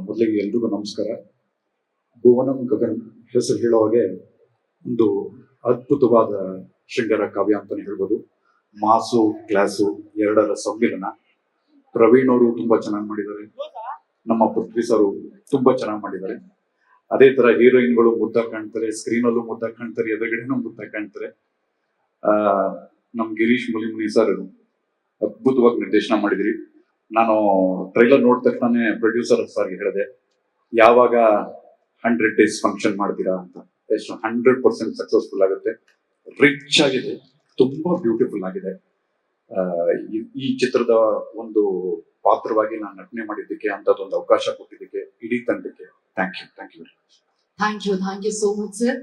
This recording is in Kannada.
ಮೊದಲಿಗೆ ಎಲ್ರಿಗೂ ನಮಸ್ಕಾರ. ಭುವನಂ ಗಗನ್ ಹೆಸರು ಹೇಳೋ ಹಾಗೆ ಒಂದು ಅದ್ಭುತವಾದ ಶೃಂಗಾರ ಕಾವ್ಯ ಅಂತಾನೆ ಹೇಳ್ಬೋದು. ಮಾಸು ಕ್ಲಾಸು ಎರಡರ ಸಮ್ಮಿಲನ. ಪ್ರವೀಣ್ ಅವರು ತುಂಬಾ ಚೆನ್ನಾಗಿ ಮಾಡಿದ್ದಾರೆ, ನಮ್ಮ ಪೃಥ್ವಿ ಸರ್ ತುಂಬಾ ಚೆನ್ನಾಗಿ ಮಾಡಿದ್ದಾರೆ. ಅದೇ ತರ ಹೀರೋಯಿನ್ಗಳು ಮುದ್ದಾಗಿ ಕಾಣ್ತಾರೆ, ಸ್ಕ್ರೀನಲ್ಲೂ ಮುದ್ದಾಗಿ ಕಾಣ್ತಾರೆ, ಎದುರುಗಡೆನೂ ಮುದ್ದಾಗಿ ಕಾಣ್ತಾರೆ. ನಮ್ ಗಿರೀಶ್ ಮುಲಿಮುನಿ ಸರ್ ಅದ್ಭುತವಾಗಿ ನಿರ್ದೇಶನ ಮಾಡಿದ್ರಿ. ನಾನು ಟ್ರೈಲರ್ ನೋಡಿದ ತಕ್ಷಣ ಪ್ರೊಡ್ಯೂಸರ್ ಸರ್ಗೆ ಹೇಳಿದೆ, ಯಾವಾಗ 100 days ಫಂಕ್ಷನ್ ಮಾಡ್ತೀರಾ ಅಂತ. ಎಷ್ಟು 100% ಸಕ್ಸಸ್ಫುಲ್ ಆಗುತ್ತೆ. ರಿಚ್ ಆಗಿದೆ, ತುಂಬಾ ಬ್ಯೂಟಿಫುಲ್ ಆಗಿದೆ. ಈ ಚಿತ್ರದ ಒಂದು ಪಾತ್ರವಾಗಿ ನಾನು ನಟನೆ ಮಾಡಿದ್ದಕ್ಕೆ, ಅಂತದೊಂದು ಅವಕಾಶ ಕೊಟ್ಟಿದ್ದಕ್ಕೆ ಇಡೀ ತಂಡಕ್ಕೆ thank you very much. Thank you so much, sir.